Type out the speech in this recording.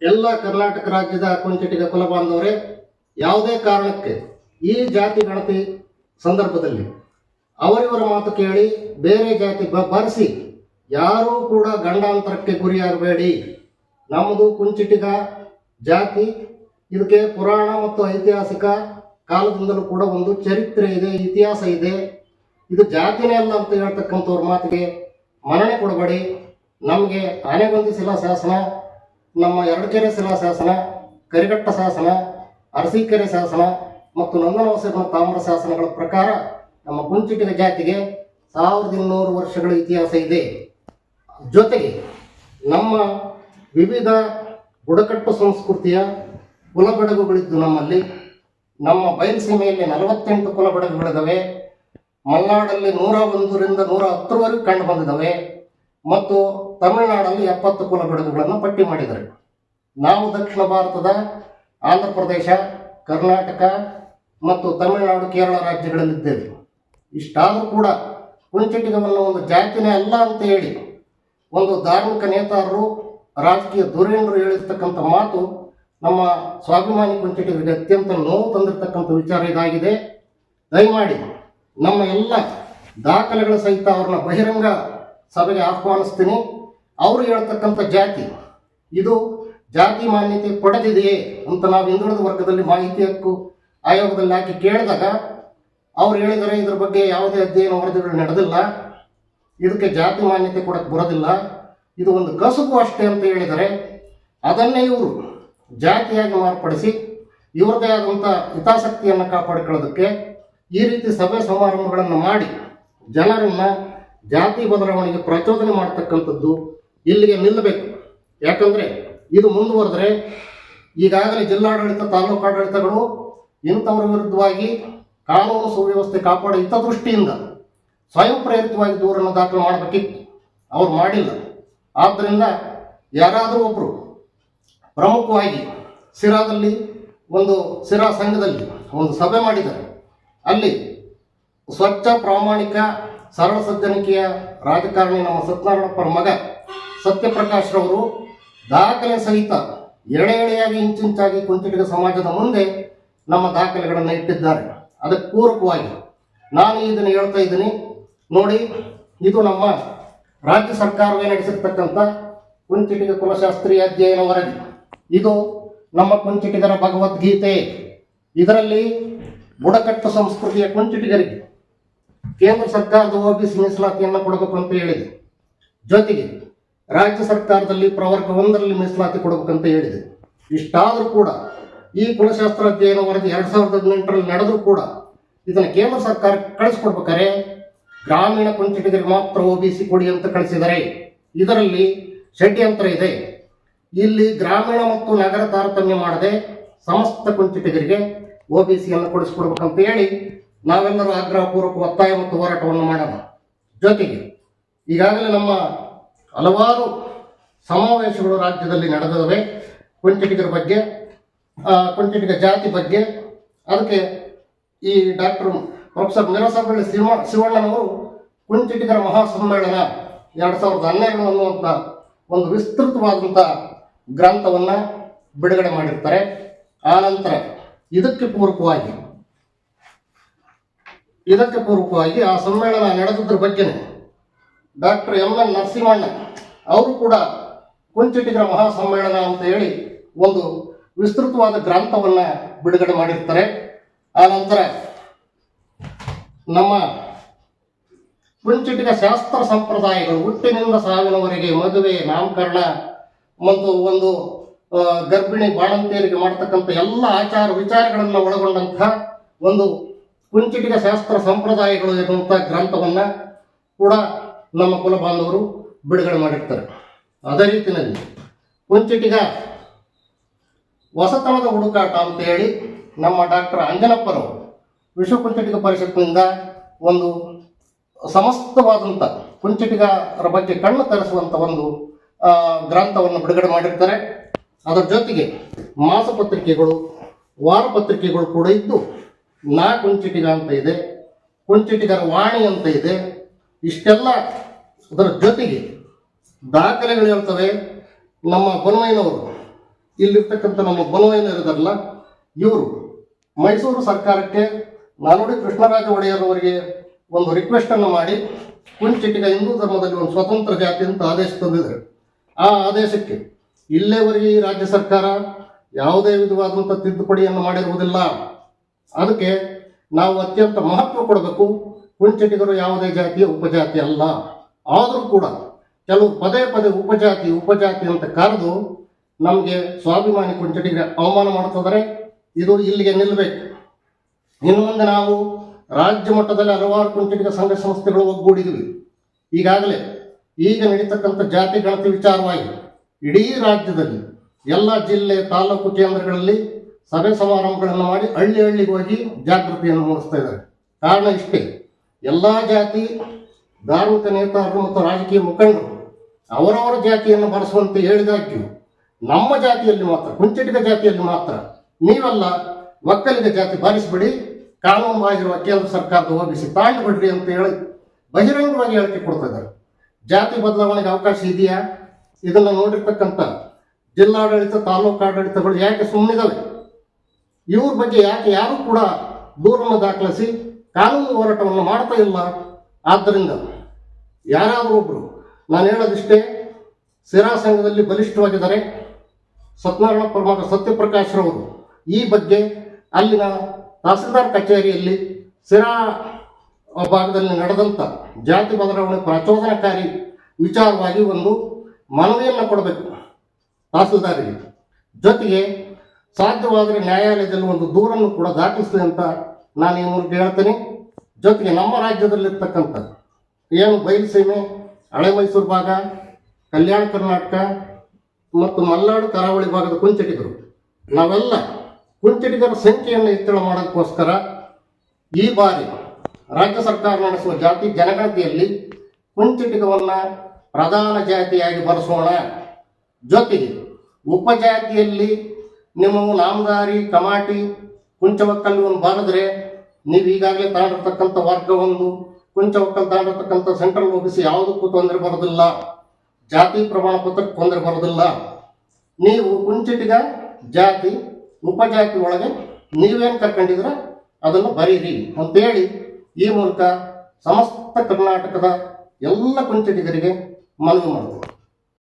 ಎಲ್ಲ ಕರ್ನಾಟಕ ರಾಜ್ಯದ ಕುಂಚಿಟಿಗ ಕುಲಬಾಂಧವರೇ, ಯಾವುದೇ ಕಾರಣಕ್ಕೆ ಈ ಜಾತಿ ಗಣತಿ ಸಂದರ್ಭದಲ್ಲಿ ಅವರಿವರ ಮಾತು ಕೇಳಿ ಬೇರೆ ಜಾತಿ ಬರೆಸಿ ಯಾರೂ ಕೂಡ ಗಂಡಾಂತರಕ್ಕೆ ಗುರಿಯಾಗಬೇಡಿ. ನಮ್ಮದು ಕುಂಚಿಟಿಗ ಜಾತಿ, ಇದಕ್ಕೆ ಪುರಾಣ ಮತ್ತು ಐತಿಹಾಸಿಕ ಕಾಲದಿಂದಲೂ ಕೂಡ ಒಂದು ಚರಿತ್ರೆ ಇದೆ, ಇತಿಹಾಸ ಇದೆ. ಇದು ಜಾತಿನೇ ಅಲ್ಲ ಅಂತ ಹೇಳ್ತಕ್ಕಂಥವ್ರ ಮಾತಿಗೆ ಮನ್ನಣೆ ಕೊಡಬೇಡಿ. ನಮಗೆ ಆನೆಗೊಂದಿ ಶಿಲಾಶಾಸನ, ನಮ್ಮ ಎರಡಕೆರೆ ಶಿಲಾಶಾಸನ, ಕರಿಘಟ್ಟ ಶಾಸನ, ಅರಸೀಕೆರೆ ಶಾಸನ ಮತ್ತು ನಂದನವಸರ ತಾಮ್ರ ಶಾಸನಗಳ ಪ್ರಕಾರ ನಮ್ಮ ಕುಂಚಿಟಿಗ ಜಾತಿಗೆ 1200 ವರ್ಷಗಳ ಇತಿಹಾಸ ಇದೆ. ಜೊತೆಗೆ ನಮ್ಮ ವಿವಿಧ ಬುಡಕಟ್ಟು ಸಂಸ್ಕೃತಿಯ ಕುಲಬೆಡಗುಗಳಿದ್ದು ನಮ್ಮಲ್ಲಿ. ನಮ್ಮ ಬಯಲುಸೀಮೆಯಲ್ಲಿ 48 ಕುಲಬೆಡಗುಗಳಿದ್ದಾವೆ. ಮಲೆನಾಡಲ್ಲಿ 101ರಿಂದ 110ವರೆಗೂ ಕಂಡು ಬಂದಿದ್ದಾವೆ ಮತ್ತು ತಮಿಳುನಾಡಲ್ಲಿ 70 ಕುಲಬೆಡಗುಗಳನ್ನು ಪಟ್ಟಿ ಮಾಡಿದ್ದಾರೆ. ನಾವು ದಕ್ಷಿಣ ಭಾರತದ ಆಂಧ್ರ ಪ್ರದೇಶ, ಕರ್ನಾಟಕ ಮತ್ತು ತಮಿಳುನಾಡು, ಕೇರಳ ರಾಜ್ಯಗಳಲ್ಲಿದ್ದೇವೆ. ಇಷ್ಟಾದರೂ ಕೂಡ ಕುಂಚಿಟಿಗವನ್ನು ಒಂದು ಜಾತಿನೇ ಅಲ್ಲ ಅಂತ ಹೇಳಿ ಒಂದು ಧಾರ್ಮಿಕ ನೇತಾರರು, ರಾಜಕೀಯ ಧುರೀಣರು ಹೇಳಿರ್ತಕ್ಕಂಥ ಮಾತು ನಮ್ಮ ಸ್ವಾಭಿಮಾನಿ ಕುಂಚಿಟಿಗರಿಗೆ ಅತ್ಯಂತ ನೋವು ತಂದಿರತಕ್ಕಂಥ ವಿಚಾರ ಇದಾಗಿದೆ. ದಯಮಾಡಿ ನಮ್ಮ ಎಲ್ಲ ದಾಖಲೆಗಳ ಸಹಿತ ಅವ್ರನ್ನ ಬಹಿರಂಗ ಸಭೆಗೆ ಆಹ್ವಾನಿಸ್ತೀನಿ. ಅವರು ಹೇಳ್ತಕ್ಕಂಥ ಜಾತಿ ಇದು ಜಾತಿ ಮಾನ್ಯತೆ ಪಡೆದಿದೆಯೇ ಅಂತ ನಾವು ಹಿಂದುಳಿದ ವರ್ಗದಲ್ಲಿ ಮಾಹಿತಿ ಹಕ್ಕು ಆಯೋಗದಲ್ಲಿ ಹಾಕಿ ಕೇಳಿದಾಗ ಅವ್ರು ಹೇಳಿದರೆ ಇದ್ರ ಬಗ್ಗೆ ಯಾವುದೇ ಅಧ್ಯಯನ ವರದಿಗಳು ನಡೆದಿಲ್ಲ, ಇದಕ್ಕೆ ಜಾತಿ ಮಾನ್ಯತೆ ಕೊಡಕ್ಕೆ ಬರೋದಿಲ್ಲ, ಇದು ಒಂದು ಕಸುಬು ಅಷ್ಟೇ ಅಂತ ಹೇಳಿದರೆ ಅದನ್ನೇ ಇವರು ಜಾತಿಯಾಗಿ ಮಾರ್ಪಡಿಸಿ ಇವ್ರದೇ ಆದಂಥ ಹಿತಾಸಕ್ತಿಯನ್ನು ಕಾಪಾಡಿಕೊಳ್ಳೋದಕ್ಕೆ ಈ ರೀತಿ ಸಭೆ ಸಮಾರಂಭಗಳನ್ನು ಮಾಡಿ ಜನರನ್ನು ಜಾತಿ ಬದಲಾವಣೆಗೆ ಪ್ರಚೋದನೆ ಮಾಡ್ತಕ್ಕಂಥದ್ದು ಇಲ್ಲಿಗೆ ನಿಲ್ಲಬೇಕು. ಯಾಕಂದರೆ ಇದು ಮುಂದುವರೆದರೆ ಈಗಾಗಲೇ ಜಿಲ್ಲಾಡಳಿತ, ತಾಲೂಕು ಆಡಳಿತಗಳು ಇಂಥವರ ವಿರುದ್ಧವಾಗಿ ಕಾನೂನು ಸುವ್ಯವಸ್ಥೆ ಕಾಪಾಡೋ ಹಿತದೃಷ್ಟಿಯಿಂದ ಸ್ವಯಂ ಪ್ರೇರಿತವಾಗಿ ದೂರನ್ನು ದಾಖಲು ಮಾಡಬೇಕಿತ್ತು, ಅವ್ರು ಮಾಡಿಲ್ಲ. ಆದ್ದರಿಂದ ಯಾರಾದರೂ ಒಬ್ಬರು ಪ್ರಮುಖವಾಗಿ ಸಿರಾದಲ್ಲಿ ಸಿರಾ ಸಂಘದಲ್ಲಿ ಒಂದು ಸಭೆ ಮಾಡಿದ್ದಾರೆ. ಅಲ್ಲಿ ಸ್ವಚ್ಛ, ಪ್ರಾಮಾಣಿಕ, ಸರಳ ಸಜ್ಜನಿಕೆಯ ರಾಜಕಾರಣಿ ನಮ್ಮ ಸತ್ಯನಾರಾಯಣಪ್ಪರ ಮಗ ಸತ್ಯಪ್ರಕಾಶ್ರವರು ದಾಖಲೆ ಸಹಿತ ಎಳೆಯಾಗಿ ಇಂಚಿಂಚಾಗಿ ಕುಂಚಿಟಿಗ ಸಮಾಜದ ಮುಂದೆ ನಮ್ಮ ದಾಖಲೆಗಳನ್ನು ಇಟ್ಟಿದ್ದಾರೆ. ಅದಕ್ಕೆ ಪೂರಕವಾಗಿ ನಾನು ಇದನ್ನು ಹೇಳ್ತಾ ಇದ್ದೀನಿ. ನೋಡಿ, ಇದು ನಮ್ಮ ರಾಜ್ಯ ಸರ್ಕಾರವೇ ನಡೆಸಿರ್ತಕ್ಕಂಥ ಕುಂಚಿಟಿಗ ಕುಲಶಾಸ್ತ್ರೀಯ ಅಧ್ಯಯನ ವರದಿ. ಇದು ನಮ್ಮ ಕುಂಚಿಟಿಗರ ಭಗವದ್ಗೀತೆ. ಇದರಲ್ಲಿ ಬುಡಕಟ್ಟು ಸಂಸ್ಕೃತಿಯ ಕುಂಚಿಟಿಗರಿಗೆ ಕೇಂದ್ರ ಸರ್ಕಾರದ OBC ಮೀಸಲಾತಿಯನ್ನು ಕೊಡಬೇಕು ಅಂತ ಹೇಳಿದೆ. ಜೊತೆಗೆ ರಾಜ್ಯ ಸರ್ಕಾರದಲ್ಲಿ ಪ್ರವರ್ಗ 1ರಲ್ಲಿ ಮೀಸಲಾತಿ ಕೊಡಬೇಕಂತ ಹೇಳಿದೆ. ಇಷ್ಟಾದರೂ ಕೂಡ ಈ ಕುಲಶಾಸ್ತ್ರ ಅಧ್ಯಯನ ವರದಿ 2018ರಲ್ಲಿ ನಡೆದರೂ ಕೂಡ ಇದನ್ನು ಕೇಂದ್ರ ಸರ್ಕಾರಕ್ಕೆ ಕಳಿಸ್ಕೊಡ್ಬೇಕಾರೆ ಗ್ರಾಮೀಣ ಕುಂಚಿಟಿಗರಿಗೆ ಮಾತ್ರ OBC ಕೊಡಿ ಅಂತ ಕಳಿಸಿದ್ದಾರೆ. ಇದರಲ್ಲಿ ಷಡ್ಯಂತ್ರ ಇದೆ. ಇಲ್ಲಿ ಗ್ರಾಮೀಣ ಮತ್ತು ನಗರ ತಾರತಮ್ಯ ಮಾಡದೆ ಸಮಸ್ತ ಕುಂಚಿಟಿಗರಿಗೆ OBCಯನ್ನು ಕೊಡಿಸ್ಕೊಡ್ಬೇಕಂತ ಹೇಳಿ ನಾವೆಲ್ಲರೂ ಆಗ್ರಹಪೂರ್ವಕ ಒತ್ತಾಯ ಮತ್ತು ಹೋರಾಟವನ್ನು ಮಾಡೋಣ. ಜೊತೆಗೆ ಈಗಾಗಲೇ ನಮ್ಮ ಹಲವಾರು ಸಮಾವೇಶಗಳು ರಾಜ್ಯದಲ್ಲಿ ನಡೆದಿವೆ ಕುಂಚಿಟಿಗರ ಬಗ್ಗೆ, ಕುಂಚಿಟಿಗ ಜಾತಿ ಬಗ್ಗೆ. ಅದಕ್ಕೆ ಈ ಪ್ರೊಫೆಸರ್ ಮಿರಸಬಳ್ಳಿ ಶಿವಣ್ಣನವರು ಕುಂಚಿಟಿಗರ ಮಹಾಸಮ್ಮೇಳನ 2012 ಅನ್ನುವಂಥ ಒಂದು ವಿಸ್ತೃತವಾದಂಥ ಗ್ರಂಥವನ್ನು ಬಿಡುಗಡೆ ಮಾಡಿರ್ತಾರೆ. ಆನಂತರ ಇದಕ್ಕೆ ಪೂರ್ವಕವಾಗಿ ಆ ಸಮ್ಮೇಳನ ನಡೆದಿದ್ರ ಬಗ್ಗೆನೇ ಡಾಕ್ಟರ್ MN ನರಸಿಂಹಣ್ಣ ಅವರು ಕೂಡ ಕುಂಚಿಟಿಗರ ಮಹಾಸಮ್ಮೇಳನ ಅಂತ ಹೇಳಿ ಒಂದು ವಿಸ್ತೃತವಾದ ಗ್ರಂಥವನ್ನು ಬಿಡುಗಡೆ ಮಾಡಿರ್ತಾರೆ. ಆನಂತರ ನಮ್ಮ ಕುಂಚಿಟಿಗ ಶಾಸ್ತ್ರ ಸಂಪ್ರದಾಯಗಳು ಹುಟ್ಟಿನಿಂದ ಸಾವಿನವರೆಗೆ ಮದುವೆ, ನಾಮಕರಣ ಮತ್ತು ಒಂದು ಗರ್ಭಿಣಿ ಬಾಣಂತಿಯರಿಗೆ ಮಾಡತಕ್ಕಂಥ ಎಲ್ಲ ಆಚಾರ ವಿಚಾರಗಳನ್ನು ಒಳಗೊಂಡಂತಹ ಒಂದು ಕುಂಚಿಟಿಗ ಶಾಸ್ತ್ರ ಸಂಪ್ರದಾಯಗಳು ಇರುವಂಥ ಗ್ರಂಥವನ್ನು ಕೂಡ ನಮ್ಮ ಕುಲಬಾಂಧವರು ಬಿಡುಗಡೆ ಮಾಡಿರ್ತಾರೆ. ಅದೇ ರೀತಿಯಲ್ಲಿ ಕುಂಚಿಟಿಗ ಹೊಸತನದ ಹುಡುಕಾಟ ಅಂತ ಹೇಳಿ ನಮ್ಮ ಡಾಕ್ಟರ್ ಅಂಜನಪ್ಪರವರು ವಿಶ್ವ ಕುಂಚಿಟಿಗ ಪರಿಷತ್ನಿಂದ ಒಂದು ಸಮಸ್ತವಾದಂಥ ಕುಂಚಿಟಿಗರ ಬಗ್ಗೆ ಕಣ್ಣು ತರಿಸುವಂಥ ಒಂದು ಗ್ರಂಥವನ್ನು ಬಿಡುಗಡೆ ಮಾಡಿರ್ತಾರೆ. ಅದರ ಜೊತೆಗೆ ಮಾಸಪತ್ರಿಕೆಗಳು, ವಾರಪತ್ರಿಕೆಗಳು ಕೂಡ ಇದ್ದು ನಾ ಕುಂಚಿಟಿಗ ಅಂತ ಇದೆ, ಕುಂಚಿಟಿಗರ ವಾಣಿ ಅಂತ ಇದೆ. ಇಷ್ಟೆಲ್ಲ ಅದರ ಜೊತೆಗೆ ದಾಖಲೆಗಳು ಹೇಳ್ತವೆ. ನಮ್ಮ ಬೊನ್ಮಯ್ಯನವರು ಇಲ್ಲಿರ್ತಕ್ಕಂಥ ನಮ್ಮ ಬನವೇನರಿದಾರಲ್ಲ ಇವರು ಮೈಸೂರು ಸರ್ಕಾರಕ್ಕೆ ನಾಲ್ವಡಿ ಕೃಷ್ಣರಾಜ ಒಡೆಯರವರಿಗೆ ಒಂದು ರಿಕ್ವೆಸ್ಟನ್ನು ಮಾಡಿ ಕುಂಚಿಟಿಗ ಹಿಂದೂ ಧರ್ಮದಲ್ಲಿ ಒಂದು ಸ್ವತಂತ್ರ ಜಾತಿ ಅಂತ ಆದೇಶ ತಂದಿದ್ದಾರೆ. ಆ ಆದೇಶಕ್ಕೆ ಇಲ್ಲೇವರೆಗೆ ಈ ರಾಜ್ಯ ಸರ್ಕಾರ ಯಾವುದೇ ವಿಧವಾದಂಥ ತಿದ್ದುಪಡಿಯನ್ನು ಮಾಡಿರುವುದಿಲ್ಲ. ಅದಕ್ಕೆ ನಾವು ಅತ್ಯಂತ ಮಹತ್ವ ಕೊಡಬೇಕು. ಕುಂಚಿಟಿಗರು ಯಾವುದೇ ಜಾತಿಯ ಉಪಜಾತಿ ಅಲ್ಲ. ಆದರೂ ಕೂಡ ಕೆಲವು ಪದೇ ಪದೇ ಉಪಜಾತಿ ಅಂತ ಕರೆದು ನಮಗೆ ಸ್ವಾಭಿಮಾನಿ ಕುಂಚಿಟಿಗರ ಅವಮಾನ ಮಾಡ್ತಿದ್ದಾರೆ. ಇದು ಇಲ್ಲಿಗೆ ನಿಲ್ಲಬೇಕು. ಇನ್ನು ಮುಂದೆ ನಾವು ರಾಜ್ಯ ಮಟ್ಟದಲ್ಲಿ ಹಲವಾರು ಕುಂಚಿಟಿಗ ಸಂಘ ಸಂಸ್ಥೆಗಳು ಒಗ್ಗೂಡಿದ್ವಿ. ಈಗಾಗಲೇ ಈಗ ನಡೀತಕ್ಕಂಥ ಜಾತಿ ಗಣತಿ ವಿಚಾರವಾಗಿ ಇಡೀ ರಾಜ್ಯದಲ್ಲಿ ಎಲ್ಲ ಜಿಲ್ಲೆ ತಾಲೂಕು ಕೇಂದ್ರಗಳಲ್ಲಿ ಸಭೆ ಸಮಾರಂಭಗಳನ್ನು ಮಾಡಿ ಹಳ್ಳಿಗೆ ಹೋಗಿ ಜಾಗೃತಿಯನ್ನು ಮೂಡಿಸ್ತಾ ಇದ್ದಾರೆ. ಕಾರಣ ಇಷ್ಟೇ, ಎಲ್ಲ ಜಾತಿ ಧಾರ್ಮಿಕ ನೇತಾರರು ಮತ್ತು ರಾಜಕೀಯ ಮುಖಂಡರು ಅವರವರ ಜಾತಿಯನ್ನು ಬಳಸುವಂತೆ ಹೇಳಿದಾಗ್ಯೂ ನಮ್ಮ ಜಾತಿಯಲ್ಲಿ ಮಾತ್ರ, ಕುಂಚಿಟಿಗ ಜಾತಿಯಲ್ಲಿ ಮಾತ್ರ ನೀವೆಲ್ಲ ಒಕ್ಕಲಿಗ ಜಾತಿ ಬಾರಿಸಬೇಡಿ, ಕಾನೂನುವಾಗಿರುವ ಕೇಂದ್ರ ಸರ್ಕಾರದ ಒಬಿಸಿ ತಾಂಡ್ಬಿಡ್ರಿ ಅಂತ ಹೇಳಿ ಬಹಿರಂಗವಾಗಿ ಹೇಳಿಕೆ ಕೊಡ್ತಾ ಇದ್ದಾರೆ. ಜಾತಿ ಬದಲಾವಣೆಗೆ ಅವಕಾಶ ಇದೆಯಾ? ಇದನ್ನು ನೋಡಿರ್ತಕ್ಕಂಥ ಜಿಲ್ಲಾಡಳಿತ ತಾಲೂಕು ಆಡಳಿತಗಳು ಯಾಕೆ ಸುಮ್ಮನಿದ್ದಾವೆ? ಇವ್ರ ಬಗ್ಗೆ ಯಾಕೆ ಯಾರೂ ಕೂಡ ದೂರನ್ನು ದಾಖಲಿಸಿ ಕಾನೂನು ಹೋರಾಟವನ್ನು ಮಾಡ್ತಾ ಇಲ್ಲ? ಆದ್ದರಿಂದ ಯಾರಾದರೂ ಒಬ್ಬರು, ನಾನು ಹೇಳೋದಿಷ್ಟೇ, ಸಿರಾ ಸಂಘದಲ್ಲಿ ಬಲಿಷ್ಠವಾಗಿದ್ದಾರೆ. ಸತ್ಯನಾರಾಯಣ ಪ್ರಮುಖ ಸತ್ಯಪ್ರಕಾಶ್ರವರು ಈ ಬಗ್ಗೆ ಅಲ್ಲಿನ ತಹಸೀಲ್ದಾರ್ ಕಚೇರಿಯಲ್ಲಿ ಸಿರಾ ಭಾಗದಲ್ಲಿ ನಡೆದಂಥ ಜಾತಿ ಬದಲಾವಣೆ ಪ್ರಚೋದನಕಾರಿ ವಿಚಾರವಾಗಿ ಒಂದು ಮನವಿಯನ್ನು ಕೊಡಬೇಕು ತಹಸೀಲ್ದಾರಿಗೆ. ಜೊತೆಗೆ ಸಾಧ್ಯವಾದರೆ ನ್ಯಾಯಾಲಯದಲ್ಲಿ ಒಂದು ದೂರನ್ನು ಕೂಡ ದಾಖಲಿಸಲಿ ಅಂತ ನಾನು ಈ ಮೂಲಕ ಹೇಳ್ತೇನೆ. ಜೊತೆಗೆ ನಮ್ಮ ರಾಜ್ಯದಲ್ಲಿರ್ತಕ್ಕಂಥ ಏನು ಬಯಲುಸೀಮೆ, ಹಳೆ ಮೈಸೂರು ಭಾಗ, ಕಲ್ಯಾಣ ಕರ್ನಾಟಕ ಮತ್ತು ಮಲೆನಾಡು ಕರಾವಳಿ ಭಾಗದ ಕುಂಚಿಟಿಗರು ನಾವೆಲ್ಲ ಕುಂಚಿಟಿಗರ ಸಂಖ್ಯೆಯನ್ನು ಹೆಚ್ಚಳ ಮಾಡೋದಕ್ಕೋಸ್ಕರ ಈ ಬಾರಿ ರಾಜ್ಯ ಸರ್ಕಾರ ನಡೆಸುವ ಜಾತಿ ಜನಗಣತಿಯಲ್ಲಿ ಕುಂಚಿಟಿಗವನ್ನು ಪ್ರಧಾನ ಜಾತಿಯಾಗಿ ಬರೆಸೋಣ. ಜೊತೆಗೆ ಉಪಜಾತಿಯಲ್ಲಿ ನೀವು ನಾಮದಾರಿ, ಕಮಾಟಿ, ಕುಂಚವಕ್ಕಲ್ವನ್ನು ಬರೆದ್ರೆ ನೀವು ಈಗಾಗಲೇ ತಗೊಂಡಿರ್ತಕ್ಕಂಥ ವರ್ಗ ಒಂದು, ಕುಂಚವಕ್ಕಲ್ ತಗೊಂಡಿರ್ತಕ್ಕಂಥ ಸೆಂಟ್ರಲ್ ಒಬಿಸಿ ಯಾವುದಕ್ಕೂ ತೊಂದರೆ ಬರೋದಿಲ್ಲ, ಜಾತಿ ಪ್ರಮಾಣ ಪತ್ರಕ್ಕೆ ತೊಂದರೆ ಬರೋದಿಲ್ಲ. ನೀವು ಕುಂಚಿಟಿಗ ಜಾತಿ ಉಪಜಾತಿ ಒಳಗೆ ನೀವೇನು ಕರ್ಕೊಂಡಿದ್ರೆ ಅದನ್ನು ಬರೀರಿ ಅಂತೇಳಿ ಈ ಮೂಲಕ ಸಮಸ್ತ ಕರ್ನಾಟಕದ ಎಲ್ಲ ಕುಂಚಿಟಿಗರಿಗೆ ಮನವಿ ಮಾಡ್ತೀವಿ.